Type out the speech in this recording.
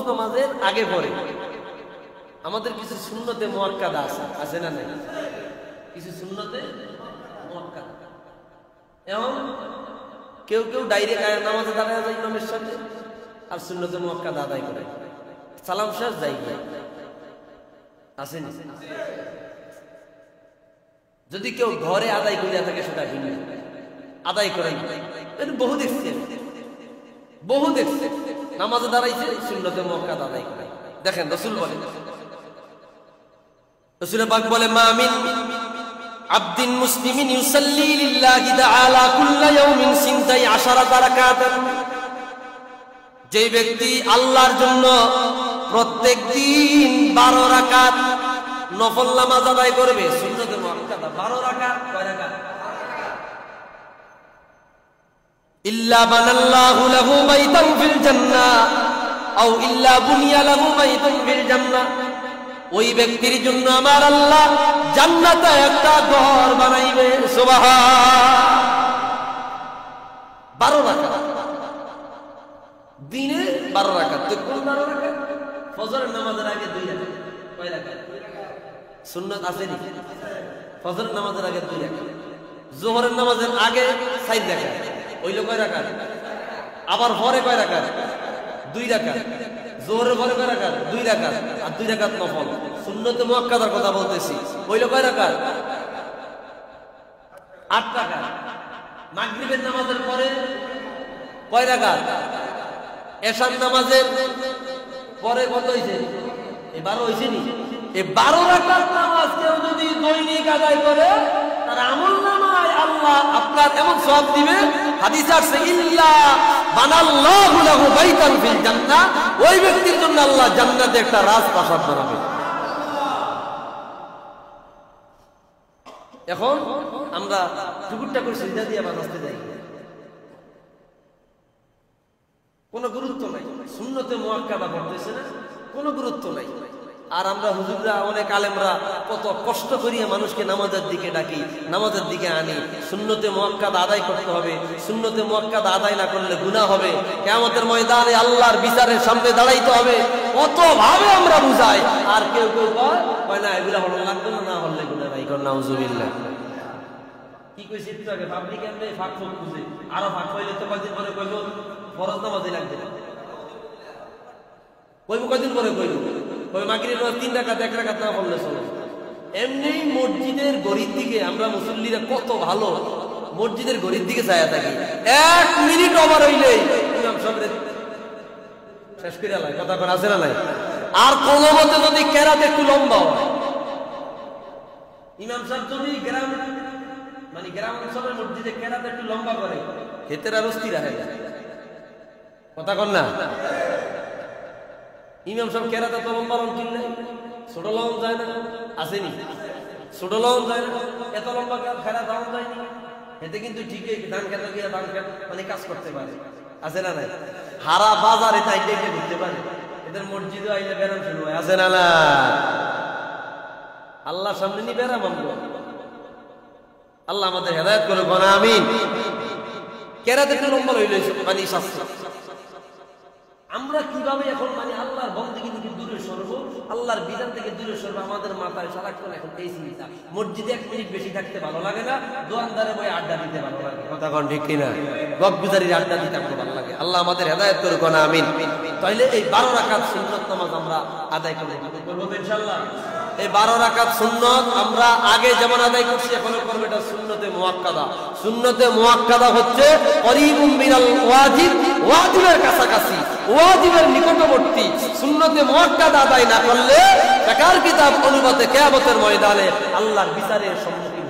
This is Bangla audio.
নামাজের আগে পরে আমাদের কিছু সুন্নতে মুআক্কাদা আছে না নাই? কিছু সুন্নতে মুআক্কাদা। এখন কেউ কেউ ডাইরেক্ট নামাজে দাঁড়ায় যায় ইমামের সাথে, আর সুন্নতে মুআক্কাদা আদায় করে, সালাম শেষ যাই আসেনি। যদি কেউ ঘরে আদায় করিয়া থাকে সেটা ভিন্ন, আদায় করেন বহু দেখছে, বহু দেখছে নামাজে দাঁড়াইছে সুন্নতে মুআক্কাদা আদায় করে। দেখেন রাসূল বলেন, রাসূল পাক বলে, মা মিন আবদিন মুসলিমিন ইউসাল্লি লিল্লাহি তাআলা কুল্লা ইয়াউমিন 12 রাকাতান, যে ব্যক্তি আল্লাহর জন্য প্রত্যেক দিন 12 রাকাত নফল নামাজ আদায় করবে, সুন্নতে মুআক্কাদা 12 রাকাত, কয় রাকাত? ইল্লা বানাল্লাহু লাহু বাইতান ফিল জান্নাহ আও ইল্লা বুনিয়া লাহু বাইতুন ফিল জান্নাহ, ওই ব্যক্তির জন্য আমার আল্লাহ জান্নাতে একটা ঘর বানাইবে। সুবহান। 12 রাকাত দিনে 12 রাকাত। তো কোন 12 রাকাত? ফজরের নামাজের আগে 2 রাকাত। কয় রাকাত? সুন্নাত আছে নি? ফজরের নামাজের আগে 2 রাকাত, যোহরের নামাজের আগে 4 রাকাত, ওইলো কয় রাকাত? আবার পরে কয় রাকাত? 2 রাকাত। যোহরের পরে কয় রাকাত? 2 রাকাত, আর 2 রাকাত নফল। সুন্নতে মুআক্কাদার কথা বলতেছি, ওইলো কয় রাকাত? 8 রাকাত। মাগরিবের নামাজের পরে কয় রাকাত? এশার নামাজের পরে কত হইছে? 12 হইছে নি? এই 12 রাকাত নামাজ কেউ যদি দৈনিক আদায় করে, তার আমলনামায় আল্লাহ আপনার এমন সওয়াব দিবে, হাদিসে আছে ইল্লা বানাল্লাহু লাহু বাইতান ফিল জান্নাহ, ওই ব্যক্তির জন্য আল্লাহ জান্নাতে একটা রাজপ্রাসাদ বানাবে। এখন আমরা টুকুরটা করে সিজদা দিয়ে বানাতে যাই, কোনো গুরুত্ব নাই, সুন্নতে মুআক্কাদা পড়তেছে না, কোনো গুরুত্ব নাই। আর আমরা হুজুররা, অনেক আলেমরা কত কষ্ট করিয়ে মানুষকে নামাজের দিকে ডাকি, নামাজের দিকে আনি। সুন্নতে মুআক্কাদা আদায় করতে হবে, সুন্নতে মুআক্কাদা আদায় না করলে গুনাহ হবে, কিয়ামতের ময়দানে আল্লাহর বিচারের সামনে দাঁড়াইতে হবে। কত ভাবে আমরা বুঝাই, আর কেউ কেউ কয় না এগুলা হলো লাগবে না, না হলে গুনাহ নাই। কোন নাউজুবিল্লাহ। কি কইছি একটু আগে, পাবলিক এমনি ফাঁক ফোক বুঝে, আরো ফাঁক হইলে তো কয়দিন পরে কইব ফরজ নামাজই লাগবে না, কইব কয়দিন পরে কইব ওই মাগরিবের নামাজ 3 রাকাত 1 রাকাত না পড়লে চলে। এমনি মসজিদের গরিব দিকে আমরা মুসল্লিরা কত ভালো, মসজিদের গরিব দিকে চাইয়া থাকি, 1 মিনিট ওভার হইলেই ইমাম সাহেব শেষ করে আলাই, কথা কোন আছে না নাই? আর কোন মতে যদি কেরাত একটু লম্বা হয়, ইমাম সাহেব যদি গ্রাম অঞ্চলের মসজিদে কেরাত একটু লম্বা করে, হেতের আর অস্থির হয়, কথা কন না? ইমাম সাহেব কেরাত এত লম্বা লম কিনলে ছোট লম যায় না, আসেনি? ছোট লম যায় না, এত লম্বা খেরা দাম যায়নি, এতে কিন্তু ঠিকই ধান খেতে গিয়ে ধান খেত মানে কাজ করতে পারে, আছে না নাই? হারা বাজারে তাই দেখে ঘুরতে পারে, এদের মসজিদে আইলে ব্যারাম শুরু হয়, আছে না না? আল্লাহর সামনে নি ব্যারাম আমরা, আল্লাহ আমাদের হেদায়েত করে কোন আমিন। কেরাত একটু লম্বা হইলে মানে শাস্ত্র আমরা কিভাবে এখন মানে আল্লাহর বন্দেগী থেকে দূরে সরব, আল্লাহর বিধান থেকে দূরে সরব, আমাদের মাথায় সারাক্ষণ এখন এই চিন্তা। মসজিদে 1 মিনিট বেশি থাকতে ভালো লাগে না, দোকানদারে বই আড্ডা দিতে ভালো লাগে, কথা কোন ঠিক কিনা? গপ্পিদারির আড্ডা দিতে আমাকে ভালো লাগে। আল্লাহ আমাদের হেদায়েত করুক না, আমিন। তাইলে এই 12 রাকাত সুন্নাত নামাজ আমরা আদায় করব ইনশাআল্লাহ। এই 12 রাকাত সুন্নাত আমরা আগে যেমন আদায় করছি এখনো করব, এটা সুন্নতে মুআক্কাদা। সুন্নতে মুআক্কাদা হচ্ছে করিবুম মিনাল ওয়াজিব, ওয়াজিবের কাছাকাছি, ওয়াজিবের নিকটবর্তী। সুন্নতে মুআক্কাদা আদায় না করলে ফিকহের কিতাব অনুপাতে কিয়ামতের ময়দানে আল্লাহর বিচারের সম্মুখীন